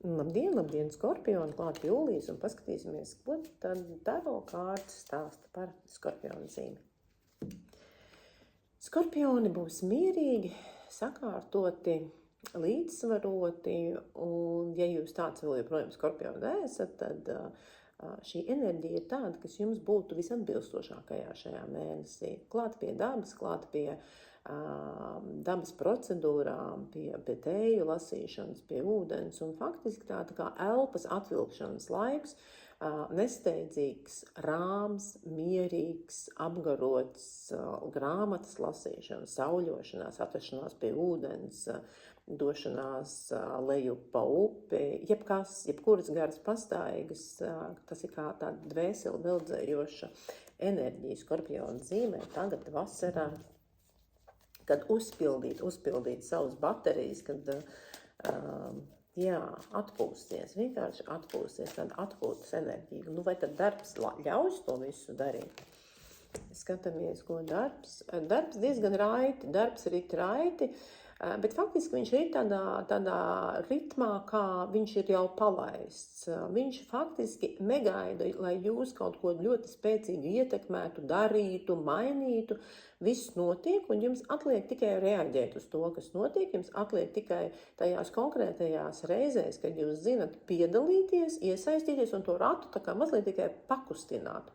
Labdien, labdien, Skorpioni, klāt jūlijas, un paskatīsimies, ko tad taro kārtas stāsta par Skorpionu zīmi. Skorpioni būs mierīgi, sakārtoti, līdzsvaroti, un ja jūs tāds vēl joprojām Skorpioni esat, tad šī enerģija ir tāda, kas jums būtu visatbilstošākajā šajā mēnesī. Klāt pie dabas, klāt pie dabas procedūrām, pie tēju lasīšanas, pie ūdens, un faktiski tā kā elpas atvilkšanas laiks, nesteidzīgs, rāms, mierīgs, apgarots, grāmatas lasīšana, sauļošanās, atrašanās pie ūdens, došanās leju pa upi, jebkuras garas pastaigas, tas ir kā tāda dvēseli veldzējoša enerģija Skorpiona zīmē, tagad vasarā, kad uzpildīt savas baterijas, kad atpūsties, vienkārši atpūsties, tāda atpūtas enerģija. Nu, vai tad darbs ļaus to visu darīt? Skatāmies, ko darbs. Darbs diezgan raiti, darbs rit raiti, bet faktiski viņš ir tādā ritmā, kā viņš ir jau palaists. Viņš faktiski negaida, lai jūs kaut ko ļoti spēcīgi ietekmētu, darītu, mainītu. Viss notiek, un jums atliek tikai reaģēt uz to, kas notiek. Jums atliek tikai tajās konkrētajās reizēs, kad jūs zinat piedalīties, iesaistīties un to ratu tā kā mazliet tikai pakustināt.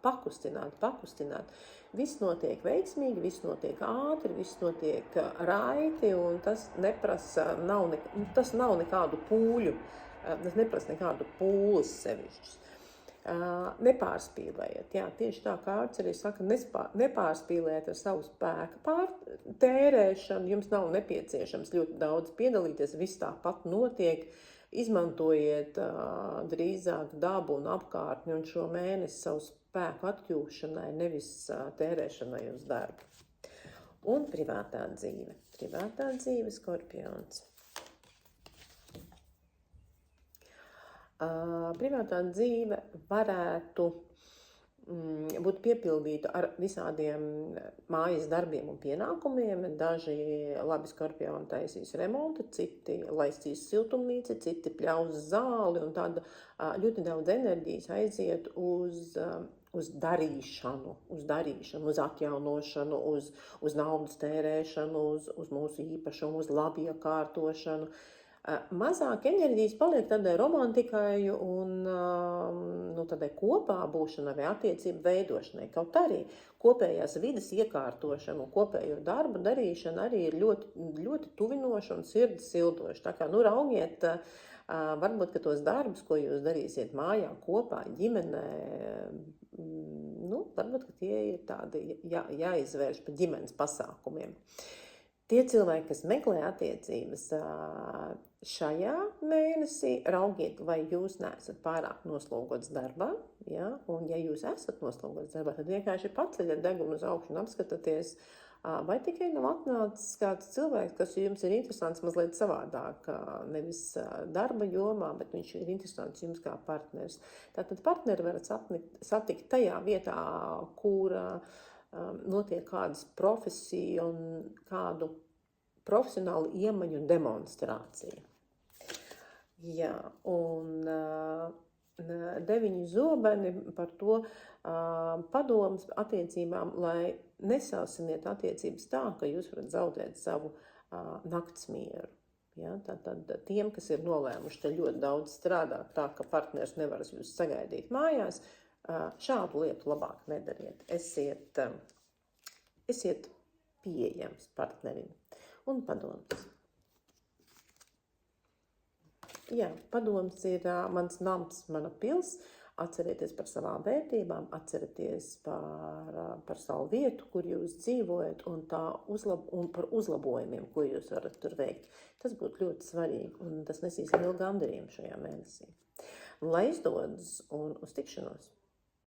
Viss notiek veiksmīgi, viss notiek ātri, viss notiek raiti, un tas tas nav nekādu pūļu, tas neprasa nekādu pūles sevišķus. Nepārspīlējiet, tieši tā kārtas arī saka, nepārspīlējiet ar savu spēku tērēšanu, jums nav nepieciešams ļoti daudz piedalīties, viss tāpat notiek, izmantojiet drīzāk dabu un apkārtni un šo mēnesi savu spēku atjūšanai, nevis tērēšanai uz darbu. Un privātā dzīve Skorpions. Privātā dzīve varētu būt piepildīta ar visādiem mājas darbiem un pienākumiem. Daži labi Skorpioni taisīs remontu, citi laistīs siltumnīci, citi pļaus zāli, un tāda ļoti daudz enerģijas aiziet uz darīšanu, uz atjaunošanu, uz naudas tērēšanu, uz mūsu īpašumu, uz labiekārtošanu. Mazāk enerģijas paliek tādai romantikai un tādai kopā būšanai vai attiecību veidošanai. Kaut arī kopējās vides iekārtošana un kopējo darbu darīšana arī ir ļoti, ļoti tuvinoša un sirdi sildoša. Tā kā raugiet, varbūt, ka tos darbus, ko jūs darīsiet mājā kopā, ģimenē, varbūt, ka tie ir tādi jāizvērš pa ģimenes pasākumiem. Tie cilvēki, kas meklē attiecības šajā mēnesī, raugiet, vai jūs neesat pārāk noslogots darbā, un ja jūs esat noslogots darbā, tad vienkārši paceļat degunu uz augšu un apskatāties, vai tikai nav atnācis kāds cilvēks, kas jums ir interesants mazliet savādāk, nevis darba jomā, bet viņš ir interesants jums kā partners. Tātad partneri varat satikt tajā vietā, kur notiek kādas profesija un kādu profesionālu iemaņu demonstrācija. Un 9 zobeni par to padomas attiecībām, lai nesāsiniet attiecības tā, ka jūs varat zaudēt savu naktsmieru. Tad tiem, kas ir nolēmuši te ļoti daudz strādāt tā, ka partners nevar jūs sagaidīt mājās, šādu lietu labāk nedariet. Esiet pieejams partnerim. Un padoms. Padoms ir mans nams, mana pils. Atcerieties par savām vērtībām, atcerieties par savu vietu, kur jūs dzīvojat, un par uzlabojumiem, ko jūs varat tur veikt. Tas būtu ļoti svarīgi, un tas nesīs lielu gandarījumu šajā mēnesī. Lai izdodas un uz tikšanos!